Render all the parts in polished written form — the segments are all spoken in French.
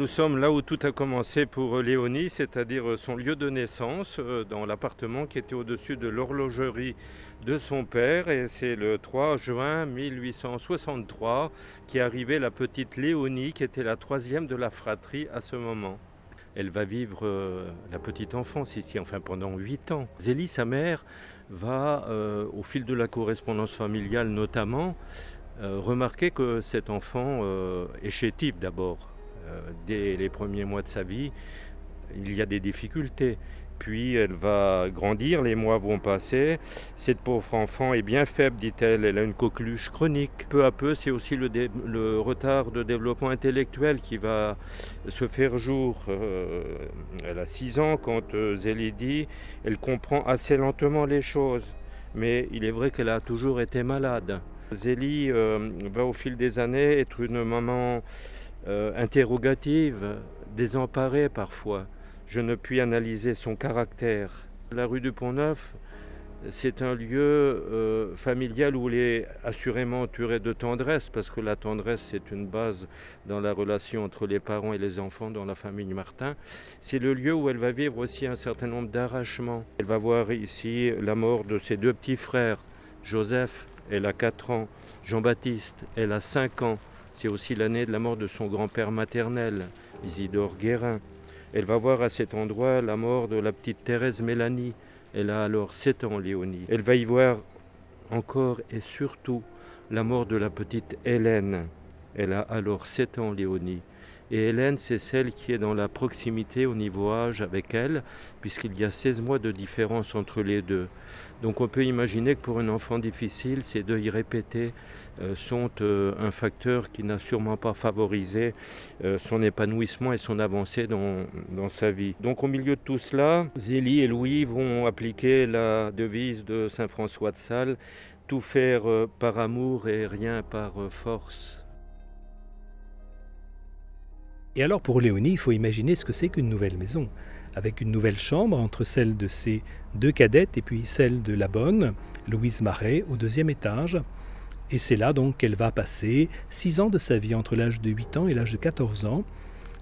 Nous sommes là où tout a commencé pour Léonie, c'est-à-dire son lieu de naissance, dans l'appartement qui était au-dessus de l'horlogerie de son père. Et c'est le 3 juin 1863 qu'est arrivée la petite Léonie, qui était la troisième de la fratrie à ce moment. Elle va vivre la petite enfance ici, enfin pendant 8 ans. Zélie, sa mère, va, au fil de la correspondance familiale notamment, remarquer que cet enfant est chétif d'abord. Dès les premiers mois de sa vie, il y a des difficultés. Puis elle va grandir, les mois vont passer. Cette pauvre enfant est bien faible, dit-elle. Elle a une coqueluche chronique. Peu à peu, c'est aussi le retard de développement intellectuel qui va se faire jour. Elle a 6 ans quand Zélie dit, elle comprend assez lentement les choses. Mais il est vrai qu'elle a toujours été malade. Zélie va au fil des années être une maman interrogative, désemparée parfois. Je ne puis analyser son caractère. La rue du Pont-Neuf, c'est un lieu familial où elle est assurément entourée de tendresse, parce que la tendresse, c'est une base dans la relation entre les parents et les enfants dans la famille Martin. C'est le lieu où elle va vivre aussi un certain nombre d'arrachements. Elle va voir ici la mort de ses 2 petits frères. Joseph, elle a 4 ans. Jean-Baptiste, elle a 5 ans. C'est aussi l'année de la mort de son grand-père maternel, Isidore Guérin. Elle va voir à cet endroit la mort de la petite Thérèse Mélanie. Elle a alors 7 ans, Léonie. Elle va y voir encore et surtout la mort de la petite Hélène. Elle a alors 7 ans, Léonie. Et Hélène, c'est celle qui est dans la proximité au niveau âge avec elle, puisqu'il y a 16 mois de différence entre les deux. Donc on peut imaginer que pour un enfant difficile, ces deuils répétés sont un facteur qui n'a sûrement pas favorisé son épanouissement et son avancée dans sa vie. Donc au milieu de tout cela, Zélie et Louis vont appliquer la devise de saint François de Sales, tout faire par amour et rien par force. Et alors pour Léonie, il faut imaginer ce que c'est qu'une nouvelle maison, avec une nouvelle chambre entre celle de ses 2 cadettes et puis celle de la bonne, Louise Marais, au 2e étage. Et c'est là donc qu'elle va passer 6 ans de sa vie, entre l'âge de 8 ans et l'âge de 14 ans.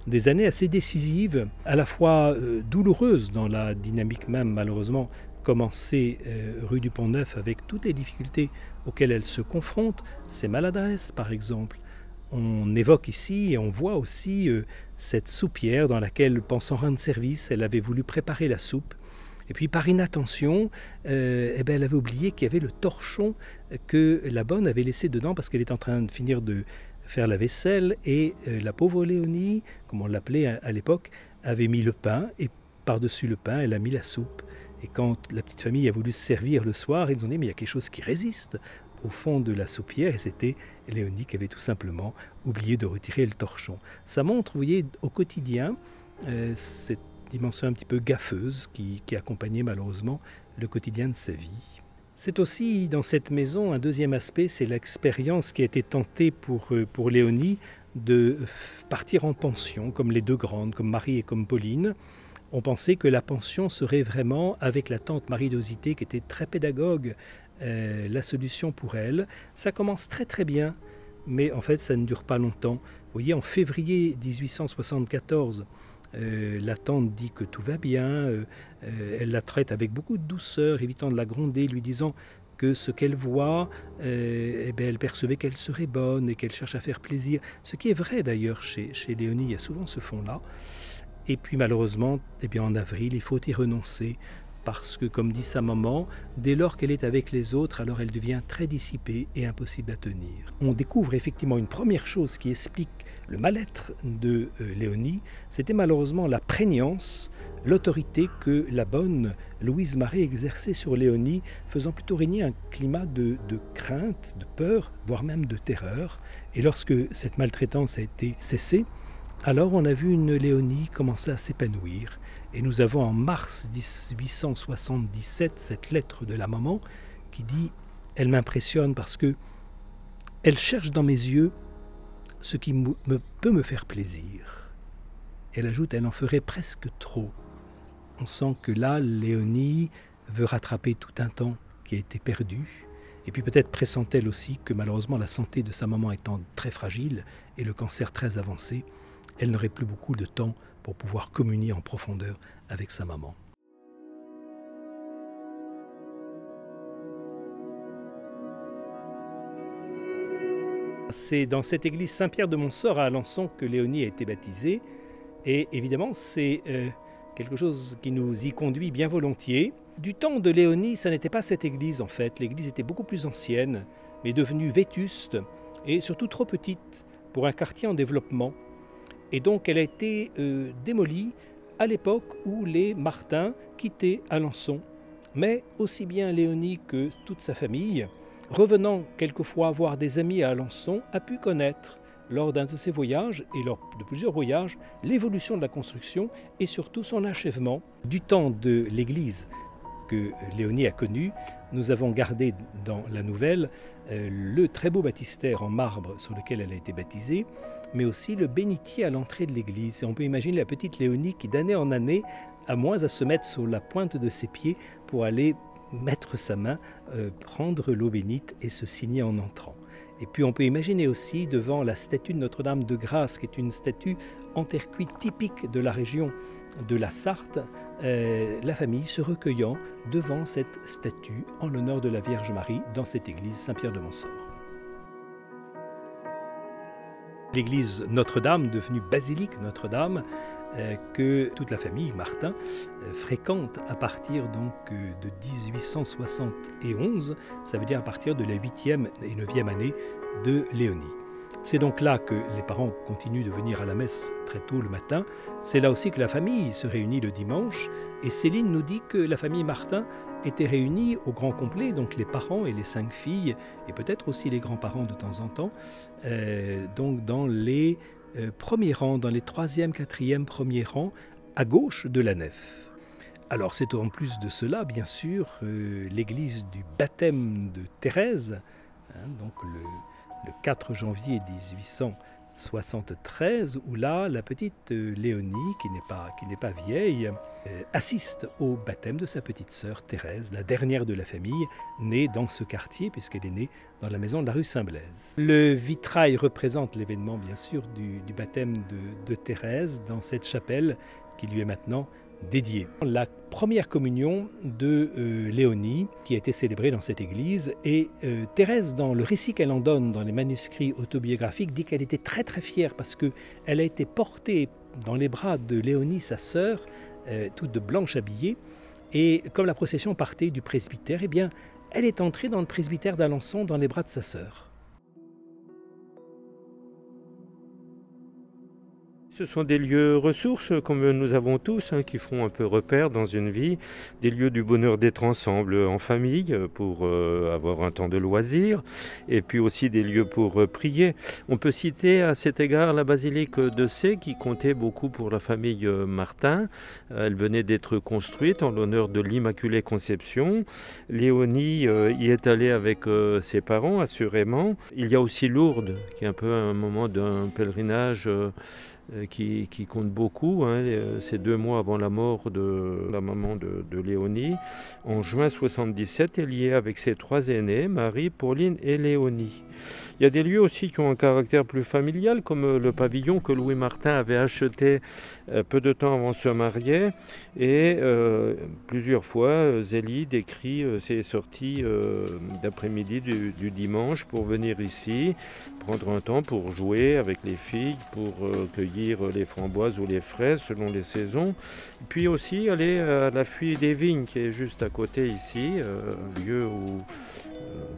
Des années assez décisives, à la fois douloureuses dans la dynamique même, malheureusement, commencée rue du Pont-Neuf avec toutes les difficultés auxquelles elle se confronte, ses maladresses par exemple. On évoque ici et on voit aussi cette soupière dans laquelle, pensant rendre service, elle avait voulu préparer la soupe. Et puis par inattention, elle avait oublié qu'il y avait le torchon que la bonne avait laissé dedans parce qu'elle est en train de finir de faire la vaisselle. Et la pauvre Léonie, comme on l'appelait à l'époque, avait mis le pain et par-dessus le pain, elle a mis la soupe. Et quand la petite famille a voulu se servir le soir, ils ont dit « mais il y a quelque chose qui résiste » au fond de la soupière, et c'était Léonie qui avait tout simplement oublié de retirer le torchon. Ça montre, vous voyez, au quotidien, cette dimension un petit peu gaffeuse qui accompagnait malheureusement le quotidien de sa vie. C'est aussi dans cette maison un deuxième aspect, c'est l'expérience qui a été tentée pour Léonie de partir en pension, comme les 2 grandes, comme Marie et comme Pauline. On pensait que la pension serait vraiment, avec la tante Marie d'Osité qui était très pédagogue, la solution pour elle. Ça commence très très bien, mais en fait ça ne dure pas longtemps. Vous voyez, en février 1874, la tante dit que tout va bien, elle la traite avec beaucoup de douceur, évitant de la gronder, lui disant que ce qu'elle voit, elle percevait qu'elle serait bonne et qu'elle cherche à faire plaisir. Ce qui est vrai d'ailleurs chez Léonie, il y a souvent ce fond-là. Et puis malheureusement, en avril, il faut y renoncer. Parce que, comme dit sa maman, dès lors qu'elle est avec les autres, alors elle devient très dissipée et impossible à tenir. On découvre effectivement une première chose qui explique le mal-être de Léonie, c'était malheureusement la prégnance, l'autorité que la bonne Louise Marais exerçait sur Léonie, faisant plutôt régner un climat de crainte, de peur, voire même de terreur. Et lorsque cette maltraitance a été cessée, alors on a vu une Léonie commencer à s'épanouir. Et nous avons en mars 1877 cette lettre de la maman qui dit « Elle m'impressionne parce que elle cherche dans mes yeux ce qui peut me faire plaisir. » Elle ajoute « Elle en ferait presque trop. » On sent que là, Léonie veut rattraper tout un temps qui a été perdu. Et puis peut-être pressent-elle aussi que malheureusement la santé de sa maman étant très fragile et le cancer très avancé, elle n'aurait plus beaucoup de temps pour pouvoir communier en profondeur avec sa maman. C'est dans cette église Saint-Pierre de Montsort à Alençon que Léonie a été baptisée. Et évidemment, c'est quelque chose qui nous y conduit bien volontiers. Du temps de Léonie, ça n'était pas cette église en fait. L'église était beaucoup plus ancienne, mais devenue vétuste et surtout trop petite pour un quartier en développement. Et donc elle a été démolie à l'époque où les Martins quittaient Alençon. Mais aussi bien Léonie que toute sa famille, revenant quelquefois voir des amis à Alençon, a pu connaître, lors d'un de ses voyages, et lors de plusieurs voyages, l'évolution de la construction et surtout son achèvement. Du temps de l'église que Léonie a connu, nous avons gardé dans la nouvelle le très beau baptistère en marbre sur lequel elle a été baptisée, mais aussi le bénitier à l'entrée de l'église. Et on peut imaginer la petite Léonie qui d'année en année a moins à se mettre sur la pointe de ses pieds pour aller mettre sa main, prendre l'eau bénite et se signer en entrant. Et puis on peut imaginer aussi devant la statue de Notre-Dame de Grâce, qui est une statue en terre cuite typique de la région de la Sarthe, la famille se recueillant devant cette statue en l'honneur de la Vierge Marie dans cette église Saint-Pierre de Montsort. L'église Notre-Dame, devenue basilique Notre-Dame, que toute la famille Martin fréquente à partir donc de 1871, ça veut dire à partir de la 8e et 9e année de Léonie. C'est donc là que les parents continuent de venir à la messe très tôt le matin. C'est là aussi que la famille se réunit le dimanche. Et Céline nous dit que la famille Martin était réunie au grand complet, donc les parents et les 5 filles, et peut-être aussi les grands-parents de temps en temps, donc dans les premiers rangs, dans les 3e, 4e premiers rangs, à gauche de la nef. Alors c'est en plus de cela, bien sûr, l'église du baptême de Thérèse, donc le 4 janvier 1873, où là, la petite Léonie, qui n'est pas vieille, assiste au baptême de sa petite sœur Thérèse, la dernière de la famille, née dans ce quartier, puisqu'elle est née dans la maison de la rue Saint-Blaise. Le vitrail représente l'événement, bien sûr, du baptême de Thérèse dans cette chapelle qui lui est maintenant dédiée. La première communion de Léonie, qui a été célébrée dans cette église, et Thérèse, dans le récit qu'elle en donne dans les manuscrits autobiographiques, dit qu'elle était très très fière parce qu'elle a été portée dans les bras de Léonie, sa sœur, toute de blanche habillée, et comme la procession partait du presbytère, eh bien, elle est entrée dans le presbytère d'Alençon dans les bras de sa sœur. Ce sont des lieux ressources, comme nous avons tous, qui font un peu repère dans une vie, des lieux du bonheur d'être ensemble en famille pour avoir un temps de loisir, et puis aussi des lieux pour prier. On peut citer à cet égard la basilique de Sées, qui comptait beaucoup pour la famille Martin. Elle venait d'être construite en l'honneur de l'Immaculée Conception. Léonie y est allée avec ses parents, assurément. Il y a aussi Lourdes, qui est un peu un moment d'un pèlerinage qui compte beaucoup. C'est 2 mois avant la mort de la maman de Léonie. En juin 1977, elle y est avec ses 3 aînés, Marie, Pauline et Léonie. Il y a des lieux aussi qui ont un caractère plus familial, comme le pavillon que Louis Martin avait acheté peu de temps avant de se marier. Et plusieurs fois, Zélie décrit ses sorties d'après-midi du dimanche pour venir ici, prendre un temps pour jouer avec les filles, pour cueillir les framboises ou les fraises selon les saisons. Puis aussi aller à la Fuye des Vignes, qui est juste à côté ici, un lieu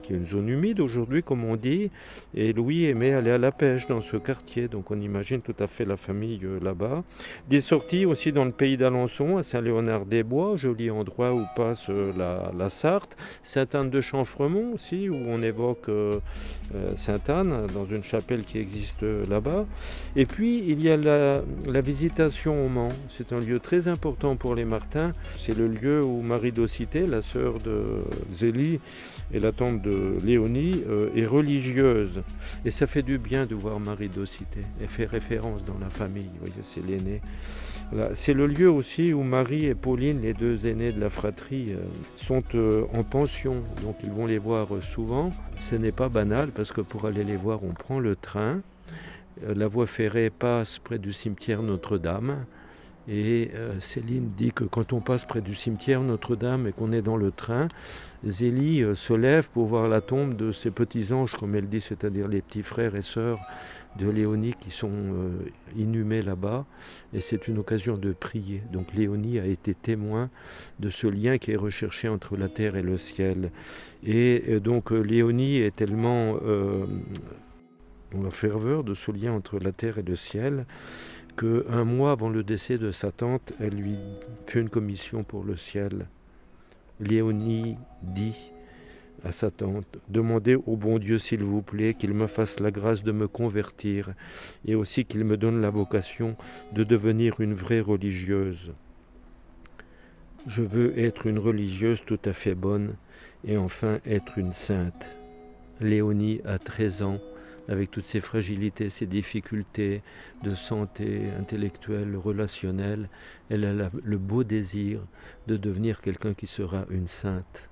qui est une zone humide aujourd'hui, comme on dit. Et Louis aimait aller à la pêche dans ce quartier, donc on imagine tout à fait la famille là-bas. Des sorties aussi dans le pays d'Alençon, à Saint-Léonard-des-Bois, joli endroit où passe la Sarthe. Sainte-Anne de Chamfremont aussi, où on évoque Sainte-Anne, dans une chapelle qui existe là-bas. Et puis il y a la visitation au Mans. C'est un lieu très important pour les Martins. C'est le lieu où Marie d'Aucité, la sœur de Zélie et la tante de Léonie, est religieuse. Et ça fait du bien de voir Marie d'Aucité. Elle fait référence dans la famille, vous voyez, c'est l'aînée. Voilà. C'est le lieu aussi où Marie et Pauline, les 2 aînés de la fratrie, sont en pension. Donc ils vont les voir souvent. Ce n'est pas banal parce que pour aller les voir, on prend le train. la voie ferrée passe près du cimetière Notre-Dame. Et Céline dit que quand on passe près du cimetière Notre-Dame et qu'on est dans le train, Zélie se lève pour voir la tombe de ses petits anges, comme elle dit, c'est-à-dire les petits frères et sœurs de Léonie qui sont inhumés là-bas. Et c'est une occasion de prier. Donc Léonie a été témoin de ce lien qui est recherché entre la terre et le ciel. Et donc Léonie est tellement dans la ferveur de ce lien entre la terre et le ciel, qu'un mois avant le décès de sa tante, elle lui fait une commission pour le ciel. Léonie dit à sa tante, « Demandez au bon Dieu, s'il vous plaît, qu'il me fasse la grâce de me convertir et aussi qu'il me donne la vocation de devenir une vraie religieuse. Je veux être une religieuse tout à fait bonne et enfin être une sainte. » Léonie a 13 ans. Avec toutes ses fragilités, ses difficultés de santé intellectuelle, relationnelle, elle a le beau désir de devenir quelqu'un qui sera une sainte.